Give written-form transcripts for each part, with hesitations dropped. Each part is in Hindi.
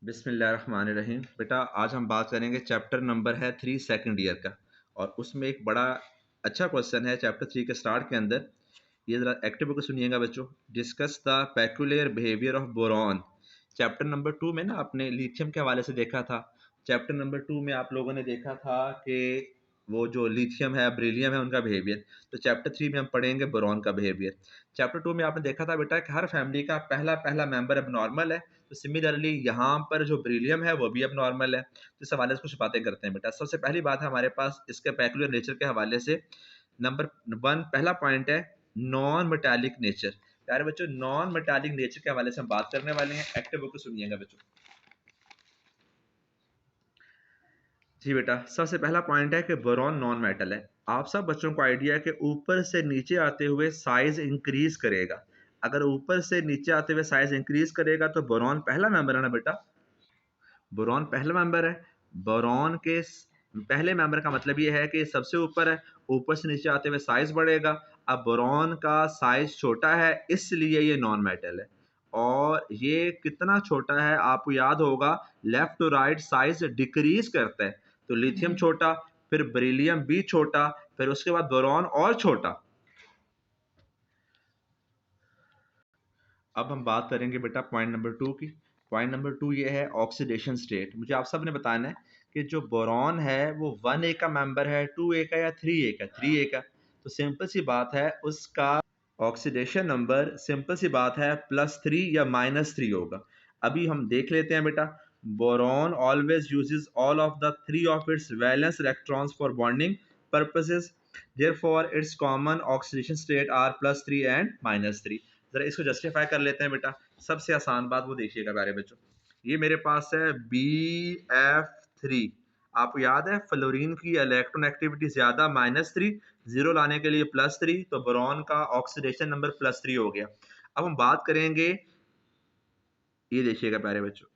बिस्मिल्लाहिर्रहमानिर्रहीम। बेटा आज हम बात करेंगे, चैप्टर नंबर है 3 सेकंड ईयर का। और उसमें एक बड़ा अच्छा क्वेश्चन है चैप्टर 3 के स्टार्ट के अंदर। ये ज़रा एक्टिव होकर सुनिएगा बच्चों। Discuss the peculiar behaviour of boron. Chapter number 2 में ना आपने लिथियम के हवाले से देखा था। चैप्टर नंबर 2 में आप लोगों ने देखा था कि वो जो लिथियम है, बेरिलियम है, उनका बिहेवियर। तो चैप्टर 3 में हम पढ़ेंगे बोरॉन का बिहेवियर। चैप्टर 2 में आपने देखा था बेटा कि हर फैमिली का पहला पहला मेंबर अब नॉर्मल है। तो सिमिलरली यहाँ पर जो बेरिलियम है वो भी अब नॉर्मल है। तो इस हवाले से कुछ बातें करते हैं बेटा। सबसे पहली बात है हमारे पास इसके पेक्यूलियर नेचर के हवाले से। नंबर 1 पहला पॉइंट है नॉन मेटालिक नेचर। प्यारे बच्चों, नॉन मेटालिक नेचर के हवाले से हम बात करने वाले हैं। एक्टिव होकर सुनिएगा बच्चों। जी बेटा, सबसे पहला पॉइंट है कि बोरॉन नॉन मेटल है। आप सब बच्चों को आइडिया है कि ऊपर से नीचे आते हुए साइज इंक्रीज करेगा। अगर ऊपर से नीचे आते हुए साइज इंक्रीज करेगा तो बोरॉन पहला मेंबर है ना बेटा। बोरॉन पहला मेंबर है। बोरॉन के पहले मेंबर का मतलब ये है कि सबसे ऊपर है, ऊपर से नीचे आते हुए साइज बढ़ेगा। अब बोरॉन का साइज छोटा है, इसलिए ये नॉन मेटल है। और ये कितना छोटा है आपको याद होगा, left to right size decrease करता है। तो लिथियम छोटा, फिर बेरिलियम भी छोटा, फिर उसके बाद बोरॉन और छोटा। अब हम बात करेंगे बेटा पॉइंट नंबर 2 की। पॉइंट नंबर 2 ये है ऑक्सीडेशन स्टेट। मुझे आप सब ने बताना है कि जो बोरॉन है वो 1A का मेंबर है, 2A का या 3A का। 3A का। तो सिंपल सी बात है, उसका ऑक्सीडेशन नंबर सिंपल सी बात है +3 या -3 होगा। अभी हम देख लेते हैं बेटा। Boron always uses all of the 3 of its valence electrons for bonding purposes. Therefore its common oxidation state are +3 and -3। जरा इसको जस्टिफाई कर लेते हैं बेटा। सबसे आसान बात वो देखिएगा प्यारे बच्चों। ये मेरे पास है BF3। आपको याद है फ्लोरीन की इलेक्ट्रॉन एक्टिविटी ज्यादा, -3, जीरो लाने के लिए +3। तो बोरॉन का ऑक्सीडेशन नंबर +3 हो गया। अब हम बात करेंगे, ये देखिएगा प्यारे बच्चों,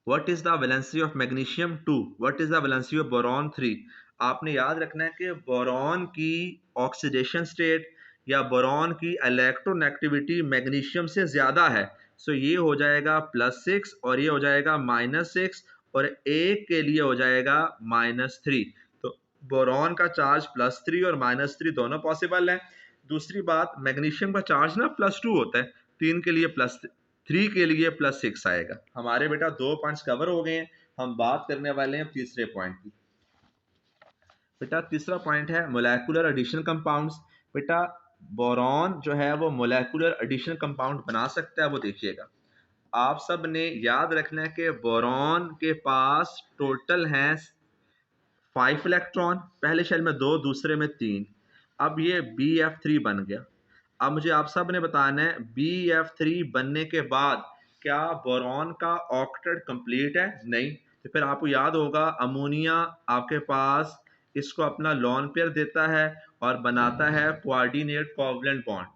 what is the valency of magnesium 2, what is the valency of boron 3। आपने याद रखना है कि बोरॉन की ऑक्सीडेशन स्टेट या बोरॉन की इलेक्ट्रॉन एक्टिविटी मैग्नीशियम से ज्यादा है। सो ये हो जाएगा +6 और ये हो जाएगा -6, और एक के लिए हो जाएगा -3। तो बोरॉन का चार्ज +3 और -3 दोनों पॉसिबल है। दूसरी बात, मैग्नीशियम का चार्ज ना +2 होता है, 3 के लिए +3 के लिए +6 आएगा। हमारे बेटा 2 पॉइंट्स कवर हो गए हैं। हम बात करने वाले हैं तीसरे पॉइंट की। बेटा तीसरा पॉइंट है मोलेकुलर एडिशन कंपाउंड्स। बेटा बोरॉन जो है वो मोलेकुलर एडिशन कंपाउंड बना सकता है, वो देखिएगा। आप सब ने याद रखना है कि बोरॉन के पास टोटल हैं 5 इलेक्ट्रॉन, पहले शेल में 2, दूसरे में 3। अब ये BF3 बन गया। अब मुझे आप सब ने बताना है BF3 बनने के बाद क्या बोरॉन का ऑक्टेट कंप्लीट है? नहीं। तो फिर आपको याद होगा अमोनिया आपके पास इसको अपना लॉन पेयर देता है और बनाता है कोऑर्डिनेट कोवलेंट बॉन्ड।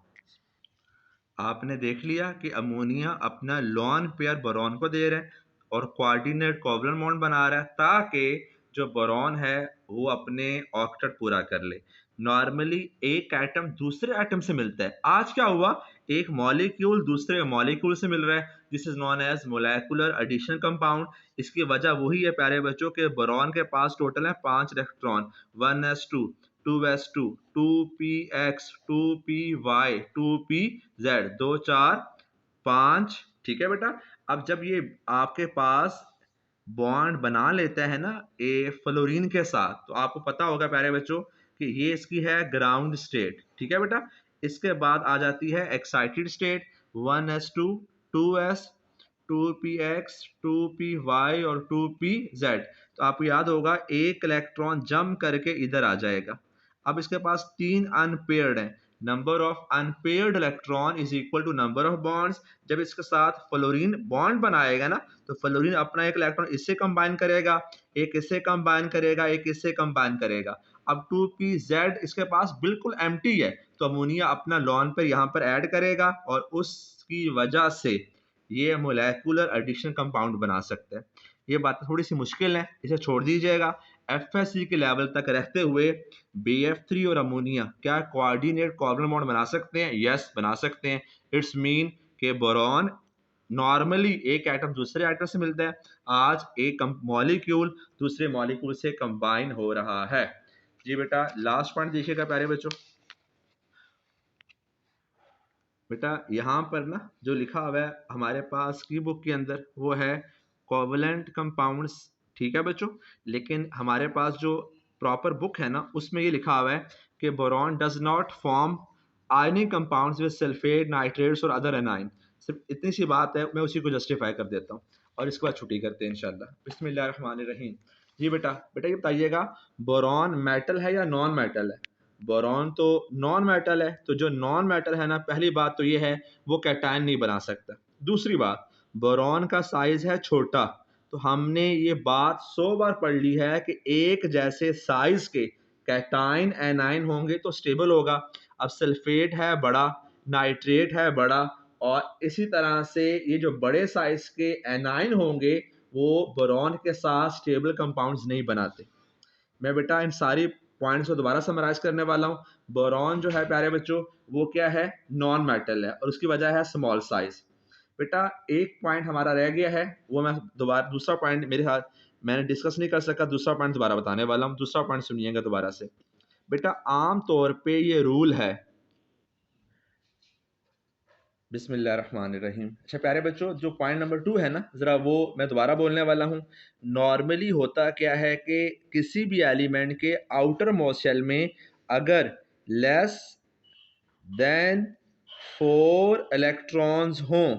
आपने देख लिया कि अमोनिया अपना लॉन पेयर बोरॉन को दे रहा है और कोऑर्डिनेट कोवलेंट बॉन्ड बना रहा है, ताकि जो बोरॉन है वो अपने ऑक्टेट पूरा कर ले। नॉर्मली एक एटम दूसरे एटम से मिलता है, आज क्या हुआ, एक मॉलिक्यूल दूसरे मॉलिक्यूल से मिल रहा है। This is known as molecular addition compound. इसकी वजह वही है प्यारे बच्चों के बोरॉन के पास टोटल है 5 electron, 1s2, 2s2, 2px, 2py, 2pz, 2 4 5। ठीक है बेटा। अब जब ये आपके पास बॉन्ड बना लेता है ना ए फ्लोरीन के साथ, तो आपको पता होगा प्यारे बच्चों कि ये इसकी है ग्राउंड स्टेट। ठीक है बेटा। इसके बाद आ जाती है excited state, 1s2, 2s, 2px, 2py और 2pz। तो आपको याद होगा एक इलेक्ट्रॉन जम करके इधर आ जाएगा। अब इसके पास 3 अनपेयर्ड है। Number of unpaired electron is equal to number of bonds. जब इसके साथ फ्लोरीन बॉन्ड बनाएगा ना, तो फ्लोरीन अपना एक इलेक्ट्रॉन इससे कंबाइन करेगा, एक इससे कंबाइन करेगा, एक इससे कंबाइन करेगा। अब 2pz इसके पास बिल्कुल एम्प्टी है, तो अमोनिया अपना लॉन पर यहाँ पर ऐड करेगा और उसकी वजह से ये मोलेकुलर एडिशन कंपाउंड बना सकते हैं। ये बात थोड़ी सी मुश्किल है, इसे छोड़ दीजिएगा। FSC के लेवल तक रहते हुए BF3 और अमोनिया क्या कोऑर्डिनेट कोवलेंट बॉन्ड बना सकते हैं? यस, बना सकते हैं। इट्स मीन के बोरॉन नॉर्मली एक एटम दूसरे एटम से मिलता है, आज एक मॉलिक्यूल दूसरे मॉलिक्यूल से कंबाइन हो रहा है। जी बेटा लास्ट पॉइंट देखिएगा प्यारे बच्चों। बेटा यहाँ पर ना जो लिखा हुआ है हमारे पास की बुक के अंदर वो है कोवलेंट कंपाउंड्स, ठीक है बच्चों। लेकिन हमारे पास जो प्रॉपर बुक है ना उसमें ये लिखा हुआ है कि boron does not form ionic compounds with sulphate nitrates और अदर एनाइन। सिर्फ इतनी सी बात है, मैं उसी को जस्टिफाई कर देता हूँ और इसके बाद छुट्टी करते हैं इंशाल्लाह। बिस्मिल्लाहिर्रहमानिर्रहीम। जी बेटा बेटा ये बताइएगा बोरॉन मेटल है या नॉन मेटल है? बोरॉन तो नॉन मेटल है, तो जो नॉन मेटल है ना, पहली बात तो ये है वो कैटायन नहीं बना सकता। दूसरी बात, बोरॉन का साइज है छोटा, तो हमने ये बात 100 बार पढ़ ली है कि एक जैसे साइज के कैटायन एनाइन होंगे तो स्टेबल होगा। अब सल्फेट है बड़ा, नाइट्रेट है बड़ा, और इसी तरह से ये जो बड़े साइज के एनाइन होंगे वो बोरॉन के साथ स्टेबल कंपाउंड्स नहीं बनाते। मैं बेटा इन सारी पॉइंट्स को दोबारा समराइज करने वाला हूँ। बोरॉन जो है प्यारे बच्चों वो क्या है, नॉन मेटल है और उसकी वजह है स्मॉल साइज। बेटा एक पॉइंट हमारा रह गया है, वो मैं दोबारा दूसरा पॉइंट मेरे साथ मैंने डिस्कस नहीं कर सका, दूसरा पॉइंट दोबारा बताने वाला हूँ। दूसरा पॉइंट सुनिएगा दोबारा से। बेटा आम तौर पे ये रूल है, बिस्मिल्लाहिर्रहमानिर्रहीम। अच्छा प्यारे बच्चों जो पॉइंट नंबर 2 है ना, ज़रा वो मैं दोबारा बोलने वाला हूँ। नॉर्मली होता क्या है कि किसी भी एलिमेंट के आउटर मोस्ट शेल में अगर लेस देन 4 इलेक्ट्रॉन्स हों,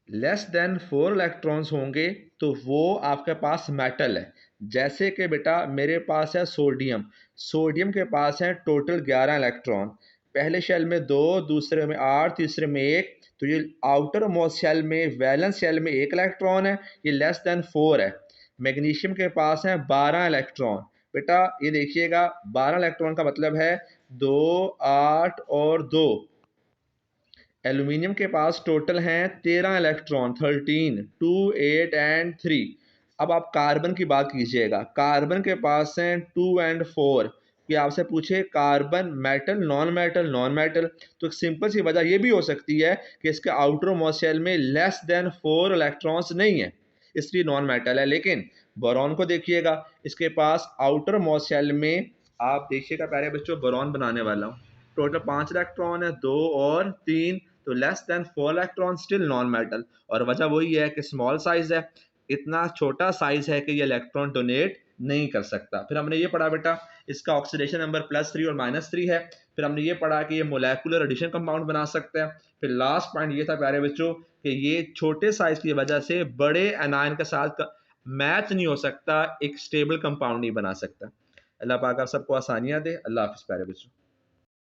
लेस देन 4 इलेक्ट्रॉन्स होंगे तो वो आपके पास मेटल है। जैसे कि बेटा मेरे पास है सोडियम, सोडियम के पास है टोटल 11 इलेक्ट्रॉन, पहले शेल में 2, दूसरे में 8, तीसरे में 1, तो ये आउटर मोस्ट शेल में वैलेंस शेल में 1 इलेक्ट्रॉन है, ये लेस देन 4 है। मैग्नीशियम के पास है 12 इलेक्ट्रॉन। बेटा ये देखिएगा 12 इलेक्ट्रॉन का मतलब है 2, 8 और 2। एल्यूमिनियम के पास टोटल हैं 13 इलेक्ट्रॉन, 13, 2, 8 एंड 3। अब आप कार्बन की बात कीजिएगा, कार्बन के पास हैं 2 एंड 4। कि आपसे पूछे carbon metal non metal, non metal, तो एक सिंपल सी वजह ये भी हो सकती है कि इसके आउटर मोस्ट शेल में लेस देन 4 इलेक्ट्रॉन्स नहीं है, इसलिए नॉन मेटल है। लेकिन बोरॉन को देखिएगा, इसके पास आउटर मोस्ट शेल में आप देखिएगा प्यारे बच्चों, बोरॉन बनाने वाला हूँ, टोटल 5 इलेक्ट्रॉन है, 2 और 3, तो less than 4 electron, still non metal. और वजह वही है कि स्मॉल साइज है, इतना छोटा साइज है कि ये इलेक्ट्रॉन डोनेट नहीं कर सकता। फिर हमने ये पढ़ा बेटा इसका ऑक्सीडेशन नंबर +3 और -3 है। फिर हमने ये पढ़ा कि ये मोलेकुलर एडिशन कंपाउंड बना सकता है। फिर लास्ट पॉइंट ये था प्यारे बच्चों कि ये छोटे साइज की वजह से बड़े एनायन के साथ मैच नहीं हो सकता, एक स्टेबल कंपाउंड नहीं बना सकता। अल्लाह पाक आप सबको आसानियां दे। अल्लाह हाफिज़ प्यारे बच्चों।